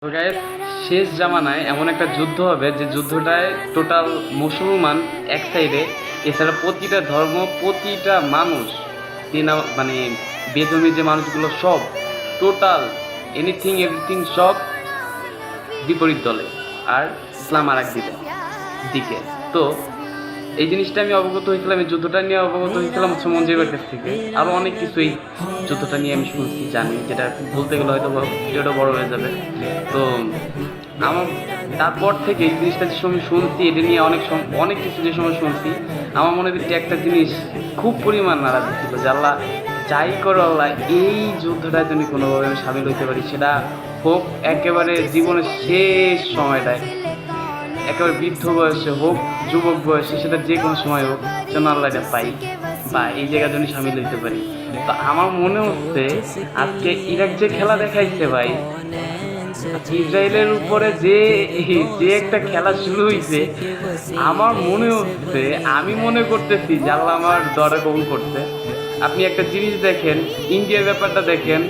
তো গাইস, শেষ জামানায় এমন একটা যুদ্ধ হবে যে যুদ্ধটায় টোটাল মুসলমান এক সাইডে, এছাড়া প্রতিটা ধর্ম, প্রতিটা মানুষ, মানে বেধর্মী যে মানুষগুলো সব টোটাল এনিথিং এভরিথিং সব বিপরীত দলে, আর ইসলাম আর এক দিকে। তো এই জিনিসটা আমি অবগত হয়েছিলাম, এই যুদ্ধটা নিয়ে অবগত হয়েছিলাম মঞ্জুরের কাছ থেকে। আরও অনেক কিছু এই যুদ্ধটা নিয়ে আমি শুনছি, জানি, যেটা বলতে গেলে হয়তো ভিডিওটা বড় হয়ে যাবে। তো আমার তারপর থেকে এই জিনিসটা যে সময় শুনছি, এটা নিয়ে অনেক কিছু যে সময় শুনছি, আমার মনে হচ্ছে একটা জিনিস খুব পরিমাণ নাড়া দিচ্ছিল যে আল্লাহ যাই করো আল্লাহ, এই যুদ্ধটায় যদি কোনোভাবে আমি সামিল হইতে পারি, সেটা হোক একেবারে জীবনের শেষ সময়টায়, একেবারে বৃদ্ধ বয়সে হোক, যুবক বয়সে, সেটা যে কোনো সময় হোক, যেন আল্লাহ এটা পাই বা এই জায়গায় জন্য সামিল হইতে পারি। তো আমার মনে হচ্ছে আজকে ইরাক যে খেলা দেখাইছে ভাই, ইসরায়েলের উপরে যে একটা খেলা শুরু হয়েছে, আমার মনে হচ্ছে, আমি মনে করতেছি যে আল্লাহ আমার দরে কবুল করছে। আপনি একটা জিনিস দেখেন, ইন্ডিয়ার ব্যাপারটা দেখেন,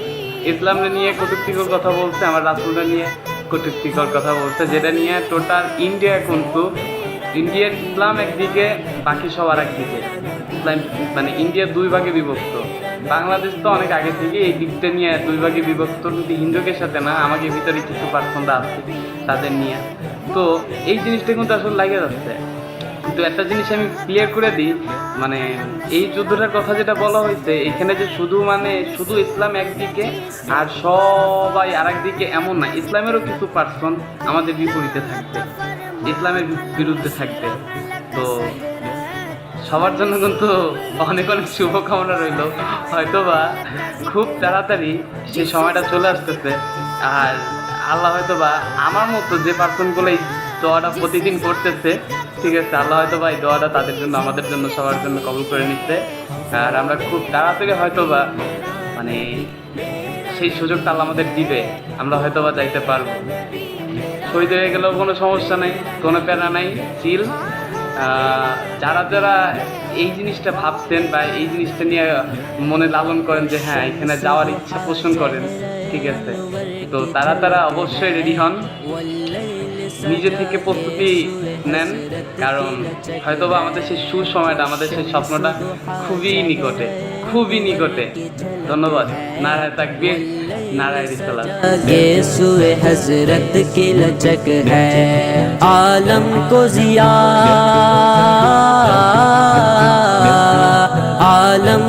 ইসলামকে নিয়ে কটূক্তিকর কথা বলছে, আমার রাসূলকে নিয়ে কটূক্তিকর কথা বলছে, যেটা নিয়ে টোটাল ইন্ডিয়া কিন্তু ইন্ডিয়ার ইসলাম একদিকে, বাকি সব আর একদিকে। ইসলাম মানে ইন্ডিয়া দুই ভাগে বিভক্ত। বাংলাদেশ তো অনেক আগে থেকে এই দিকটা নিয়ে দুই ভাগে বিভক্ত, কিন্তু হিন্দুদের সাথে না, আমাকে ভিতরে কিছু পার্সনরা আছে তাদের নিয়ে। তো এই জিনিসটা কিন্তু আসলে লাগে যাচ্ছে। কিন্তু একটা জিনিস আমি ক্লিয়ার করে দিই, মানে এই যুদ্ধটার কথা যেটা বলা হয়েছে এখানে, যে শুধু ইসলাম একদিকে আর সবাই আর একদিকে, এমন না। ইসলামেরও কিছু পার্সন আমাদের বিপরীতে থাকবে, ইসলামের বিরুদ্ধে থাকবে। তো সবার জন্য কিন্তু অনেক অনেক শুভকামনা রইল। হয়তোবা খুব তাড়াতাড়ি সেই সময়টা চলে আসতেছে, আর আল্লাহ হয়তোবা আমার মতো যে পার্সনগুলো এই দোয়াটা প্রতিদিন করতেছে, ঠিক আছে, আল্লাহ হয়তোবা এই দোয়াটা তাদের জন্য, আমাদের জন্য, সবার জন্য কবুল করে নিচ্ছে। আর আমরা খুব তাড়াতাড়ি হয়তোবা মানে সেই সুযোগটা আল্লাহ আমাদের দিবে, আমরা হয়তোবা যাইতে পারবো। শহীদ হয়ে গেলেও কোনো সমস্যা নেই, কোনো প্যারা নাই, চিল। যারা যারা এই জিনিসটা ভাবছেন বা এই জিনিসটা নিয়ে মনে লালন করেন যে হ্যাঁ এখানে যাওয়ার ইচ্ছা পোষণ করেন, ঠিক আছে, তো তারা অবশ্যই রেডি হন, নিজে থেকে প্রস্তুতি নেন, কারণ হয়তোবা আমাদের সেই সুসময়টা, আমাদের সেই স্বপ্নটা খুবই নিকটে, খুবই নিকটে। ধন্যবাদ। নারায়ে তাকবীর, নারায়ে রিসালাত। ये सुए हजरत की लचक है, आलम को जिया आलम